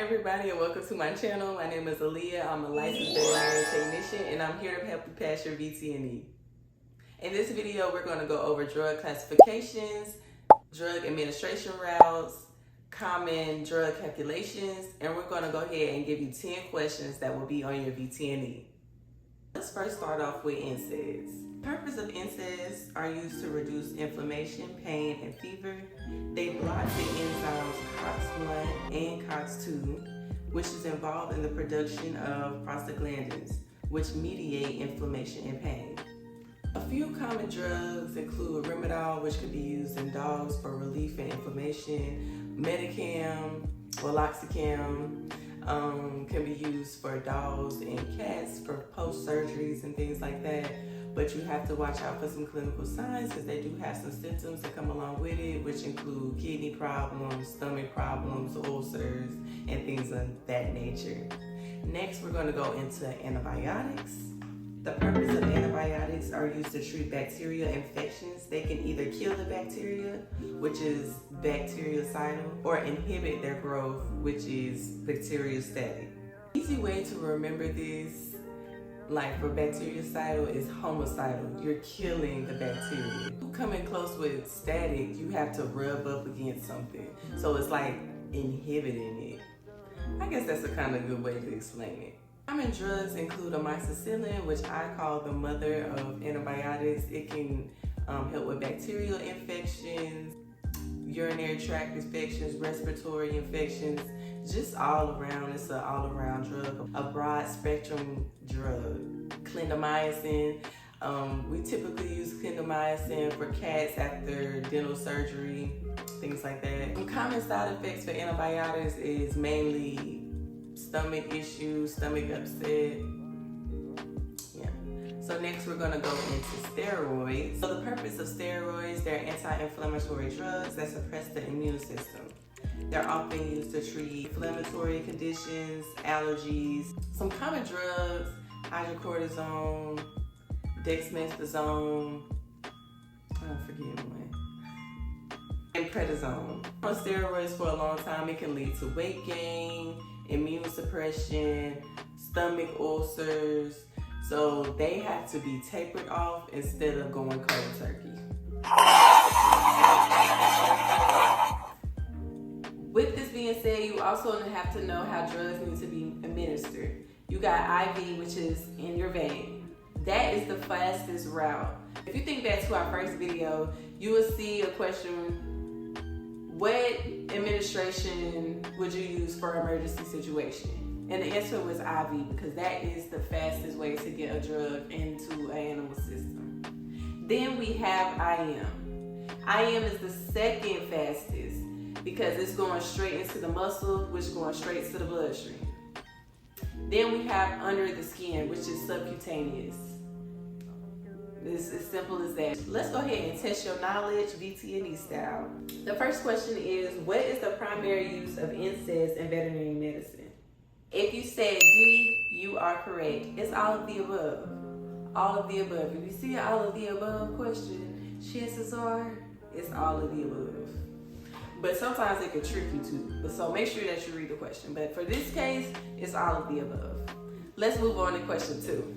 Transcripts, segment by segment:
everybody, and welcome to my channel. My name is Aaliyah. I'm a licensed veterinary technician, and I'm here to help you pass your Vtne. In this video, we're going to go over drug classifications, drug administration routes, common drug calculations, and we're going to go ahead and give you 10 questions that will be on your Vtne. Let's first start off with NSAIDs. The purpose of NSAIDs are used to reduce inflammation, pain, and fever. They block the enzymes COX-1 and COX-2, which is involved in the production of prostaglandins, which mediate inflammation and pain. A few common drugs include Rimadyl, which could be used in dogs for relief and inflammation, Medicam, Loxicam, can be used for dogs and cats for post-surgeries and things like that. But you have to watch out for some clinical signs because they do have some symptoms that come along with it, which include kidney problems, stomach problems, ulcers, and things of that nature. Next, we're going to go into antibiotics. The purpose of antibiotics are used to treat bacterial infections. They can either kill the bacteria, which is bactericidal, or inhibit their growth, which is bacteriostatic. Easy way to remember this, like for bactericidal, is homicidal. You're killing the bacteria. You come in close with static, you have to rub up against something. So it's like inhibiting it. I guess that's a kind of good way to explain it. Common drugs include amoxicillin, which I call the mother of antibiotics. It can help with bacterial infections, urinary tract infections, respiratory infections, just all around. It's an all-around drug, a broad spectrum drug. Clindamycin, we typically use clindamycin for cats after dental surgery, things like that. Some common side effects for antibiotics is mainly stomach issues, stomach upset. Yeah. So next we're gonna go into steroids. So the purpose of steroids, they're anti-inflammatory drugs that suppress the immune system. They're often used to treat inflammatory conditions, allergies. Some common drugs, hydrocortisone, dexamethasone, I forget one, and prednisone. On steroids for a long time, it can lead to weight gain, immune suppression, stomach ulcers. So they have to be tapered off instead of going cold turkey. With this being said, you also have to know how drugs need to be administered. You got IV, which is in your vein. That is the fastest route. If you think back to our first video, you will see a question, what administration would you use for an emergency situation? And the answer was IV, because that is the fastest way to get a drug into an animal system. Then we have IM. IM is the second fastest, because it's going straight into the muscle, which is going straight to the bloodstream. Then we have under the skin, which is subcutaneous. It's as simple as that. Let's go ahead and test your knowledge Vtne style. The first question is, what is the primary use of NSAIDs in veterinary medicine? If you said D, you are correct. It's all of the above. All of the above. If you see an all of the above question, chances are it's all of the above. But sometimes it can trick you too. So make sure that you read the question. But for this case, it's all of the above. Let's move on to question 2.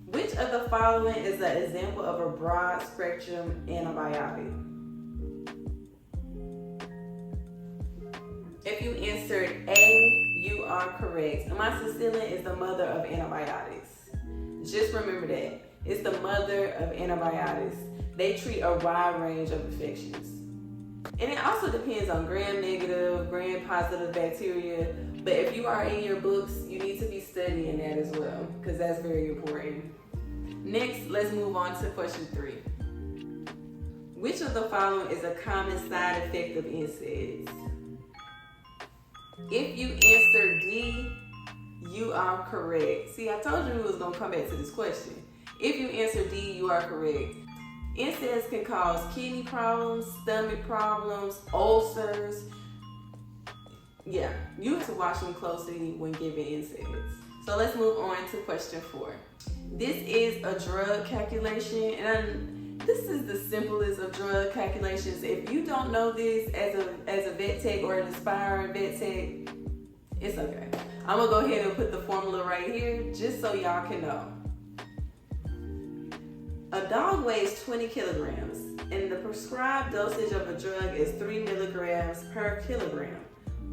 Which of the following is an example of a broad spectrum antibiotic? If you answered A, you are correct. Amoxicillin is the mother of antibiotics. Just remember that. It's the mother of antibiotics. They treat a wide range of infections. And it also depends on gram-negative, gram-positive bacteria. But if you are in your books, you need to be studying that as well, because that's very important. Next, let's move on to question 3. Which of the following is a common side effect of NSAIDs? If you answer D, you are correct. See, I told you we was going to come back to this question. If you answer D, you are correct. NSAIDs can cause kidney problems, stomach problems, ulcers. Yeah, you have to watch them closely when giving NSAIDs. So let's move on to question 4. This is a drug calculation, and this is the simplest of drug calculations. If you don't know this as a vet tech or an aspiring vet tech, it's a I'm gonna go ahead and put the formula right here just so y'all can know. A dog weighs 20 kilograms and the prescribed dosage of a drug is 3 milligrams per kilogram.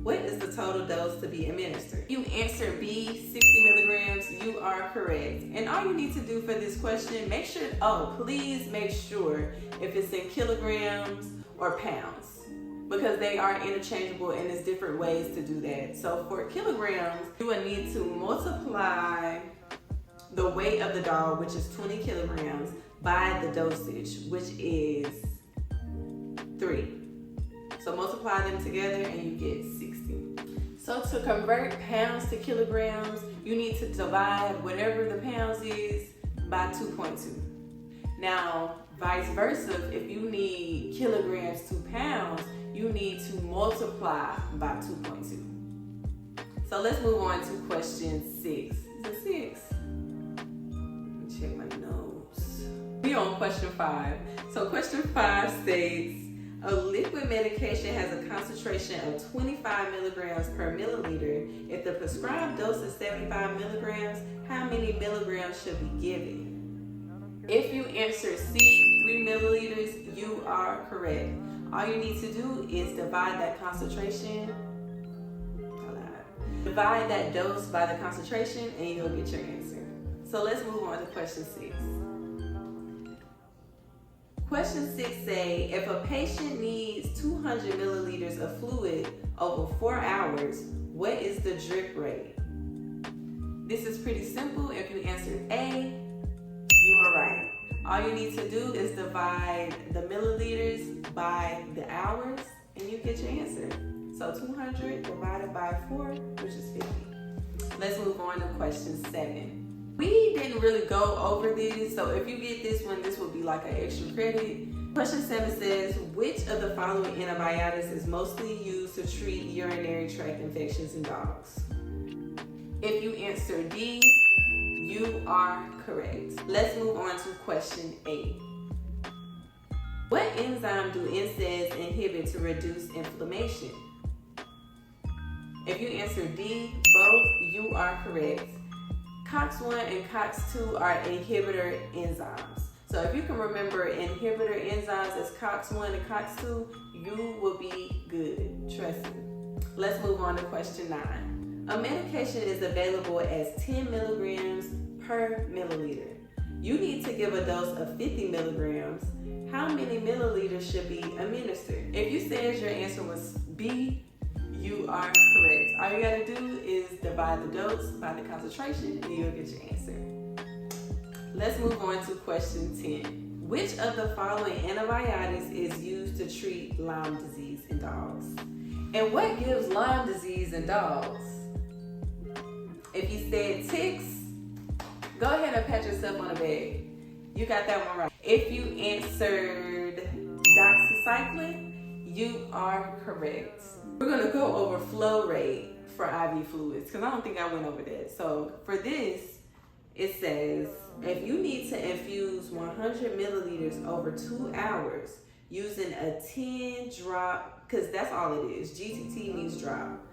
What is the total dose to be administered? You answer B, 60 milligrams, you are correct. And all you need to do for this question, please make sure if it's in kilograms or pounds, because they are interchangeable and there's different ways to do that. So for kilograms, you will need to multiply the weight of the dog, which is 20 kilograms, by the dosage, which is 3. So multiply them together and you get 60. So to convert pounds to kilograms, you need to divide whatever the pounds is by 2.2. Now, vice versa, if you need kilograms to pounds, you need to multiply by 2.2. So let's move on to question 6. Is it 6? Let me check my notes. We're on question 5. So question 5 states, a liquid medication has a concentration of 25 milligrams per milliliter. If the prescribed dose is 75 milligrams, how many milligrams should be given? If you answer C, 3 milliliters, you are correct. All you need to do is divide that concentration, divide that dose by the concentration, and you'll get your answer. So let's move on to question 6. Question 6 say, if a patient needs 200 milliliters of fluid over 4 hours, what is the drip rate? This is pretty simple. If you answered A, you are right. All you need to do is divide the milliliters by the hours and you get your answer. So 200 divided by 4, which is 50. Let's move on to question 7. We didn't really go over this, so if you get this one, this will be like an extra credit. Question 7 says, which of the following antibiotics is mostly used to treat urinary tract infections in dogs? If you answer D, you are correct. Let's move on to question 8. What enzyme do NSAIDs inhibit to reduce inflammation? If you answer D, both, you are correct. COX-1 and COX-2 are inhibitor enzymes. So if you can remember inhibitor enzymes as COX-1 and COX-2, you will be good, trust me. Let's move on to question 9. A medication is available as 10 milligrams per milliliter. You need to give a dose of 50 milligrams. How many milliliters should be administered? If you said your answer was B, you are correct. All you gotta do is divide the dose by the concentration and you'll get your answer. Let's move on to question 10. Which of the following antibiotics is used to treat Lyme disease in dogs? And what gives Lyme disease in dogs? If you said ticks, go ahead and pat yourself on the back. You got that one right. If you answered doxycycline, you are correct. We're gonna go over flow rate for IV fluids because I don't think I went over that. So for this, it says, if you need to infuse 100 milliliters over 2 hours using a 10 drop, because that's all it is, GTT means drop,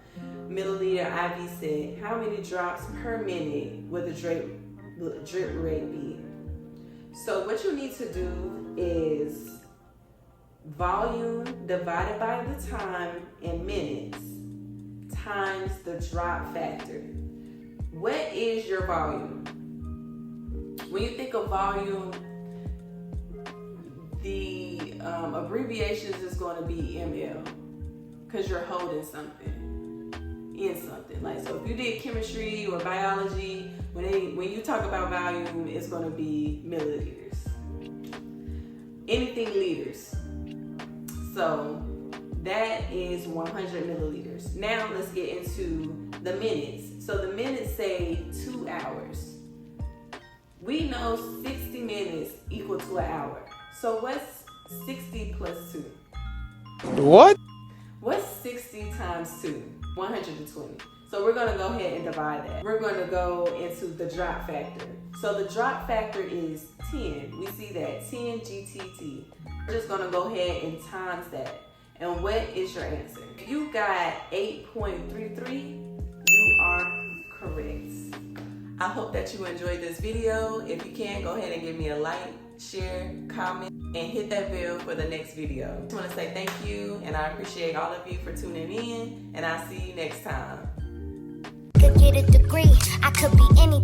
milliliter IV set, how many drops per minute would the drip rate be? So what you need to do is volume divided by the time in minutes times the drop factor. What is your volume? When you think of volume, the abbreviations is going to be ml because you're holding something in something. Like, so if you did chemistry or biology, when you talk about volume, it's going to be milliliters. Anything liters. So that is 100 milliliters. Now let's get into the minutes. So the minutes say 2 hours. We know 60 minutes equal to an hour. So what's 60 plus 2? What? What's 60 times 2? 120. So we're going to go ahead and divide that. We're going to go into the drop factor. So the drop factor is 10. We see that, 10 GTT. We're just going to go ahead and times that. And what is your answer? If you got 8.33, you are I hope that you enjoyed this video. If you can, go ahead and give me a like, share, comment, and hit that bell for the next video. I just want to say thank you, and I appreciate all of you for tuning in, and I'll see you next time. Could get a degree, I could be any